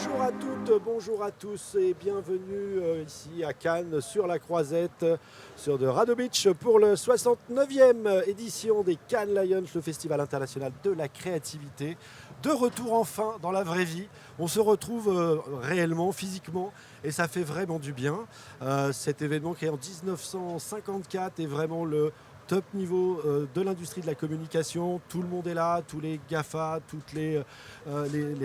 Bonjour à toutes, bonjour à tous et bienvenue ici à Cannes sur la Croisette, sur de Rado Beach pour le 69e édition des Cannes Lions, le festival international de la créativité. De retour enfin dans la vraie vie, on se retrouve réellement, physiquement et ça fait vraiment du bien. Cet événement créé en 1954 est vraiment le top niveau de l'industrie de la communication. Tout le monde est là, tous les GAFA, toutes les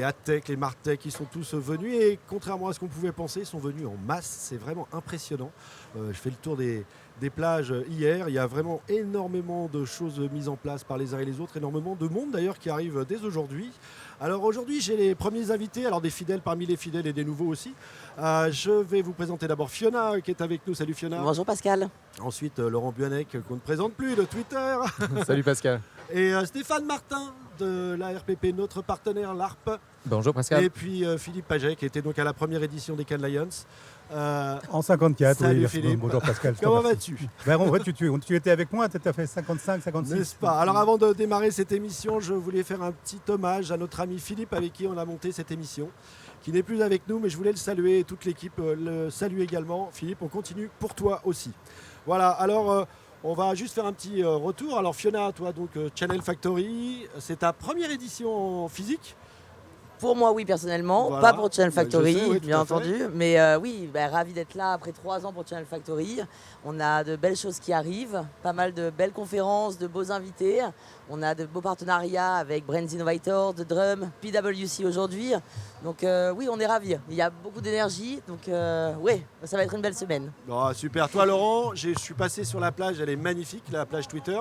AdTech, les MarTech, ils sont tous venus et contrairement à ce qu'on pouvait penser, ils sont venus en masse. C'est vraiment impressionnant. Je fais le tour des plages hier. Il y a vraiment énormément de choses mises en place par les uns et les autres, énormément de monde d'ailleurs qui arrive dès aujourd'hui. Alors aujourd'hui, j'ai les premiers invités, alors des fidèles parmi les fidèles et des nouveaux aussi. Je vais vous présenter d'abord Fiona qui est avec nous. Salut Fiona. Bonjour Pascal. Ensuite, Laurent Buanec qu'on ne présente plus de Twitter. Salut Pascal. Et Stéphane Martin de la RPP, notre partenaire l'ARP. Bonjour Pascal. Et puis Philippe Paget qui était donc à la première édition des Cannes Lions. En 54, salut oui. Philippe. Bonjour Pascal. Comment vas-tu? En vrai, tu étais avec moi, tu as fait 55, 56. N'est-ce pas? Alors avant de démarrer cette émission, je voulais faire un petit hommage à notre ami Philippe avec qui on a monté cette émission, qui n'est plus avec nous, mais je voulais le saluer et toute l'équipe le salue également. Philippe, on continue pour toi aussi. Voilà, alors on va juste faire un petit retour. Alors Fiona, toi donc Channel Factory, c'est ta première édition en physique? Pour moi, oui, personnellement. Voilà. Pas pour Channel Factory, Je sais, oui, tout bien à fait. entendu. Mais oui, ravi d'être là après 3 ans pour Channel Factory. On a de belles choses qui arrivent, pas mal de belles conférences, de beaux invités. On a de beaux partenariats avec Brands Innovators, de Drum, PwC aujourd'hui. Donc oui, on est ravis. Il y a beaucoup d'énergie. Donc oui, ça va être une belle semaine. Oh, super. Toi Laurent, je suis passé sur la plage, elle est magnifique, la plage Twitter.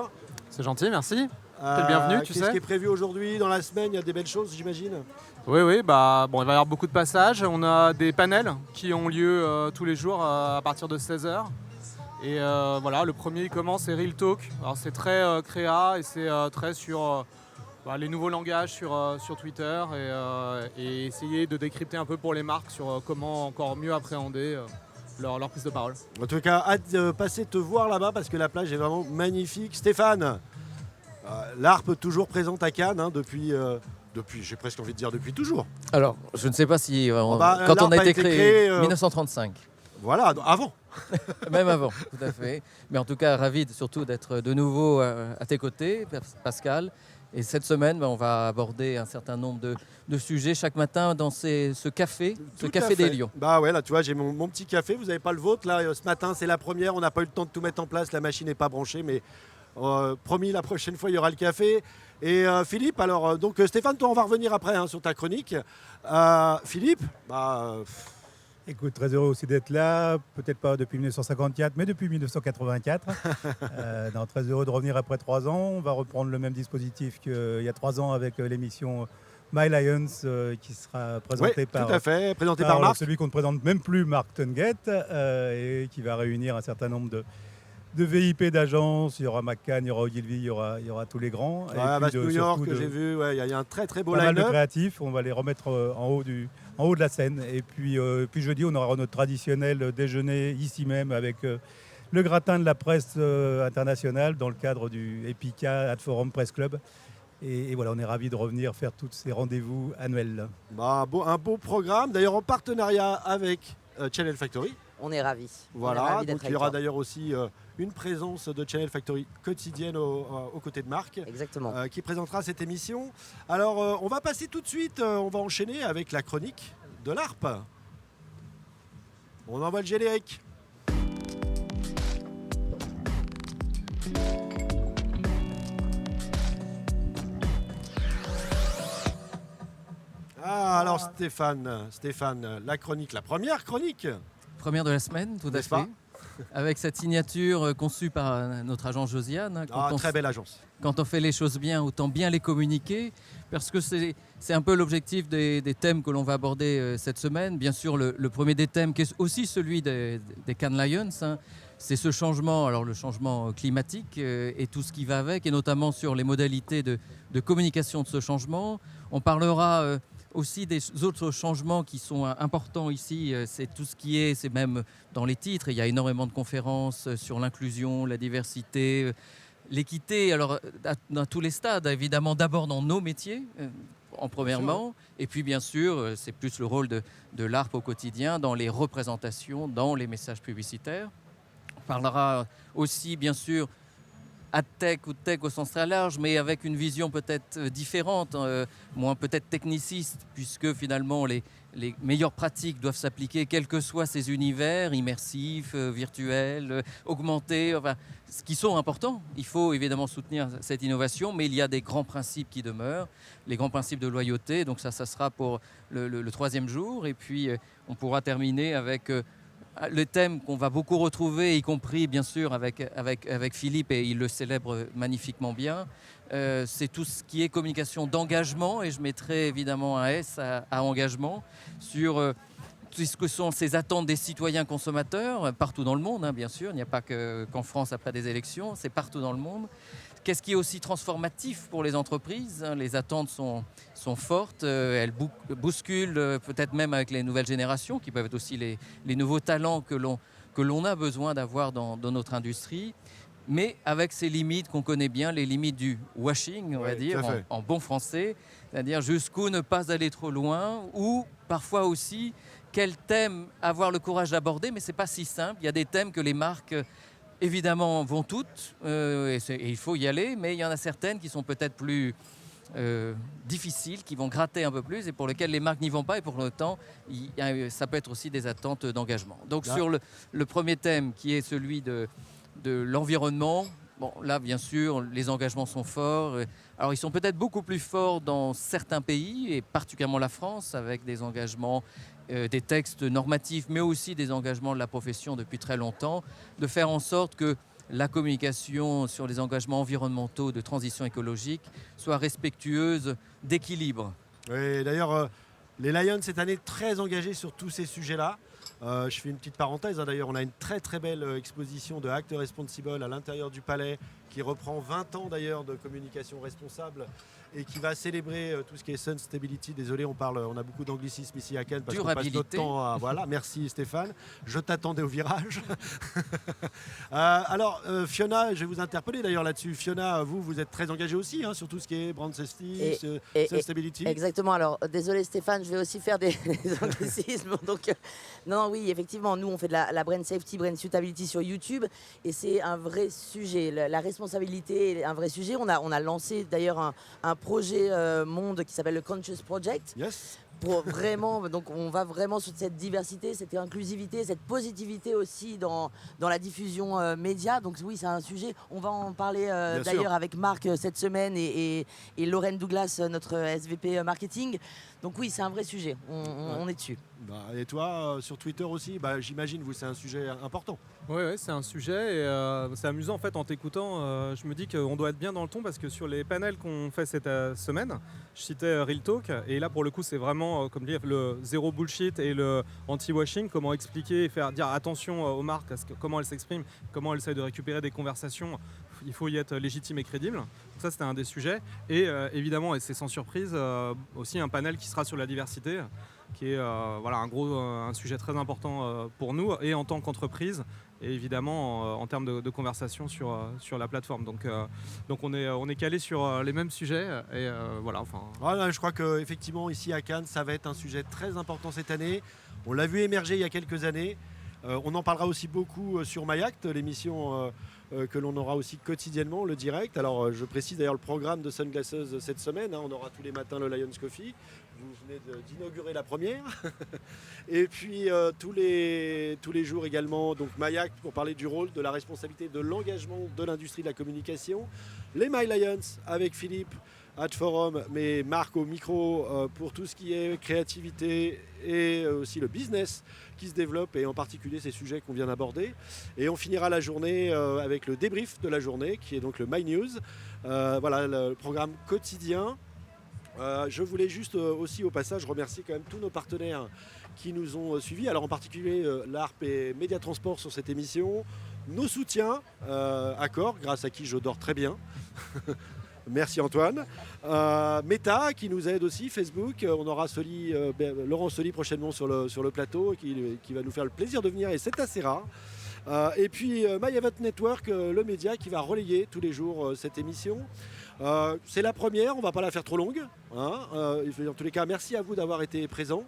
C'est gentil, merci. T'es le bienvenu, tu Qu'est-ce sais. qui est prévu aujourd'hui dans la semaine? Il y a des belles choses, j'imagine. Oui, il va y avoir beaucoup de passages. On a des panels qui ont lieu tous les jours à partir de 16h. Et voilà, le premier il commence, c'est Real Talk. Alors c'est très créa et c'est très sur les nouveaux langages sur Twitter et essayer de décrypter un peu pour les marques sur comment encore mieux appréhender leur prise de parole. En tout cas, hâte de passer te voir là-bas parce que la plage est vraiment magnifique. Stéphane, l'ARP toujours présente à Cannes depuis, j'ai presque envie de dire depuis toujours. Alors, je ne sais pas si Bah, quand on a l'ARP été créé, 1935, Voilà, avant. même avant, tout à fait. Mais en tout cas, ravi surtout d'être de nouveau à tes côtés, Pascal. Et cette semaine, on va aborder un certain nombre de sujets chaque matin dans ce café Tout à des fait. Lions. Bah ouais, là tu vois, j'ai mon petit café, vous n'avez pas le vôtre. Là, ce matin, c'est la première, on n'a pas eu le temps de tout mettre en place, la machine n'est pas branchée, mais promis, la prochaine fois, il y aura le café. Et Philippe, alors, donc Stéphane, toi, on va revenir après sur ta chronique. Philippe, Écoute, très heureux aussi d'être là, peut-être pas depuis 1954, mais depuis 1984. Très heureux de revenir après 3 ans. On va reprendre le même dispositif qu'il y a 3 ans avec l'émission My Lions qui sera présentée oui, par, tout à fait, présenté par Marc. celui qu'on ne présente même plus, Marc Tunget, et qui va réunir un certain nombre de VIP d'agences. Il y aura McCann, il y aura Ogilvy, il y aura tous les grands. Ouais, Et puis New York, surtout que j'ai vu, il y a un très très beau pas mal de line-up. créatifs, on va les remettre en haut de la scène. Et puis jeudi, on aura notre traditionnel déjeuner ici même avec le gratin de la presse internationale dans le cadre du EPICA Ad Forum Press Club. Et voilà, on est ravis de revenir faire tous ces rendez-vous annuels. Un beau programme, d'ailleurs en partenariat avec Channel Factory. On est ravis. Voilà, donc il y aura d'ailleurs aussi une présence de Channel Factory quotidienne aux côtés de Marc. Exactement. Qui présentera cette émission. Alors, on va passer tout de suite, on va enchaîner avec la chronique de l'ARP. On envoie le générique. Alors Stéphane, la chronique, la première chronique. Première de la semaine, tout à N'est-ce pas fait. Avec cette signature conçue par notre agent Josiane. Très belle agence. Quand on fait les choses bien, autant bien les communiquer, parce que c'est un peu l'objectif des thèmes que l'on va aborder cette semaine. Bien sûr, le premier des thèmes, qui est aussi celui des Cannes Lions, c'est ce changement, alors le changement climatique et tout ce qui va avec, et notamment sur les modalités de communication de ce changement. On parlera aussi des autres changements qui sont importants ici, c'est tout ce qui est, c'est même dans les titres, il y a énormément de conférences sur l'inclusion, la diversité, l'équité, alors dans tous les stades, évidemment, d'abord dans nos métiers. en premièrement. Et puis bien sûr, c'est plus le rôle de l'ARP au quotidien dans les représentations, dans les messages publicitaires. On parlera aussi bien sûr AdTech ou tech au sens très large, mais avec une vision peut-être différente, moins peut-être techniciste, puisque finalement les meilleures pratiques doivent s'appliquer quels que soient ces univers immersifs, virtuels, augmentés, enfin, ce qui sont importants. Il faut évidemment soutenir cette innovation, mais il y a des grands principes qui demeurent, les grands principes de loyauté, donc ça sera pour le troisième jour, et puis on pourra terminer avec le thème qu'on va beaucoup retrouver, y compris bien sûr avec Philippe, et il le célèbre magnifiquement bien, c'est tout ce qui est communication d'engagement, et je mettrai évidemment un S à engagement, sur tout ce que sont ces attentes des citoyens consommateurs, partout dans le monde, hein, bien sûr, il n'y a pas qu'en France après des élections, c'est partout dans le monde. Qu'est-ce qui est aussi transformatif pour les entreprises, hein, les attentes sont fortes, elles bousculent peut-être même avec les nouvelles générations, qui peuvent être aussi les nouveaux talents que l'on a besoin d'avoir dans notre industrie, mais avec ces limites qu'on connaît bien, les limites du washing, on va dire, en bon français, c'est-à-dire jusqu'où ne pas aller trop loin, ou parfois aussi quel thème avoir le courage d'aborder, mais ce n'est pas si simple. Il y a des thèmes que les marques évidemment vont toutes, et il faut y aller, mais il y en a certaines qui sont peut-être plus difficiles, qui vont gratter un peu plus et pour lesquelles les marques n'y vont pas, et pour autant ça peut être aussi des attentes d'engagement. Donc sur le premier thème qui est celui de l'environnement, bon, là bien sûr les engagements sont forts. Alors ils sont peut-être beaucoup plus forts dans certains pays, et particulièrement la France, avec des engagements, des textes normatifs, mais aussi des engagements de la profession depuis très longtemps, de faire en sorte que la communication sur les engagements environnementaux de transition écologique soit respectueuse d'équilibre. Oui, d'ailleurs, les Lions cette année très engagés sur tous ces sujets-là. Je fais une petite parenthèse, hein, d'ailleurs on a une très très belle exposition de Act Responsible à l'intérieur du palais, qui reprend 20 ans d'ailleurs de communication responsable, et qui va célébrer tout ce qui est sustainability. Désolé, on a beaucoup d'anglicisme ici à Cannes parce qu'on passe notre temps à... Voilà, merci Stéphane, je t'attendais au virage. Alors Fiona, je vais vous interpeller d'ailleurs là-dessus. Fiona, vous êtes très engagée aussi, hein, sur tout ce qui est brand safety, sustainability. Exactement, alors désolé Stéphane, je vais aussi faire des anglicismes. Donc, non, oui, effectivement, nous on fait de la brand safety, brand suitability sur YouTube, et c'est un vrai sujet. La responsabilité est un vrai sujet. On a lancé d'ailleurs un projet monde qui s'appelle le Conscious Project. Yes. Pour vraiment, donc on va vraiment sur cette diversité, cette inclusivité, cette positivité aussi dans la diffusion média. Donc oui, c'est un sujet, on va en parler d'ailleurs avec Marc cette semaine, et Lorraine Douglas, notre SVP marketing. Donc oui, c'est un vrai sujet, on est dessus. Et toi, sur Twitter aussi, j'imagine, c'est un sujet important. Oui, c'est un sujet, et c'est amusant en fait en t'écoutant. Je me dis qu'on doit être bien dans le ton, parce que sur les panels qu'on fait cette semaine, je citais Real Talk, et là pour le coup c'est vraiment comme dire le zéro bullshit et le anti-washing, comment expliquer et faire dire attention aux marques, comment elles s'expriment, comment elles essayent de récupérer des conversations. Il faut y être légitime et crédible. Donc ça c'était un des sujets, et évidemment, et c'est sans surprise, aussi un panel qui sera sur la diversité, qui est un sujet très important pour nous, et en tant qu'entreprise, et évidemment en termes de conversation sur la plateforme. Donc on est calé sur les mêmes sujets, et voilà. Je crois qu'effectivement ici à Cannes, ça va être un sujet très important cette année. On l'a vu émerger il y a quelques années. On en parlera aussi beaucoup sur MyAct, l'émission que l'on aura aussi quotidiennement, le direct. Alors je précise d'ailleurs le programme de Sunglasses cette semaine, hein. On aura tous les matins le Lions Coffee. Vous venez d'inaugurer la première. Et puis tous les jours également, donc MyAct pour parler du rôle, de la responsabilité, de l'engagement de l'industrie de la communication. Les My Lions avec Philippe Ad Forum, mais Marc au micro pour tout ce qui est créativité, et aussi le business qui se développe, et en particulier ces sujets qu'on vient d'aborder. Et on finira la journée avec le débrief de la journée, qui est donc le My News. Voilà le programme quotidien. Je voulais juste aussi au passage remercier quand même tous nos partenaires qui nous ont suivis, alors en particulier l'ARP et Média Transport sur cette émission, nos soutiens, Accor, grâce à qui je dors très bien. Merci Antoine. Meta qui nous aide aussi, Facebook. On aura Laurent Soli prochainement sur le plateau, qui va nous faire le plaisir de venir, et c'est assez rare. Et puis My Event Network, le média qui va relayer tous les jours cette émission. C'est la première, on ne va pas la faire trop longue. Hein. Dans tous les cas, merci à vous d'avoir été présents.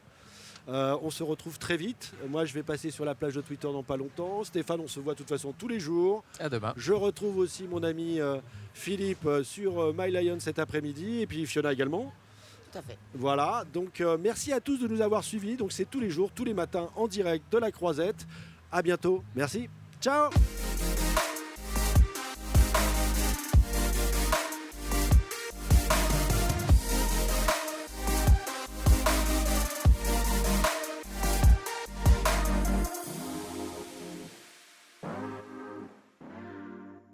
On se retrouve très vite. Moi, je vais passer sur la plage de Twitter dans pas longtemps. Stéphane, on se voit de toute façon tous les jours. À demain. Je retrouve aussi mon ami Philippe sur My Lion cet après-midi. Et puis Fiona également. Tout à fait. Voilà, donc merci à tous de nous avoir suivis. Donc c'est tous les jours, tous les matins en direct de la Croisette. À bientôt, merci, ciao.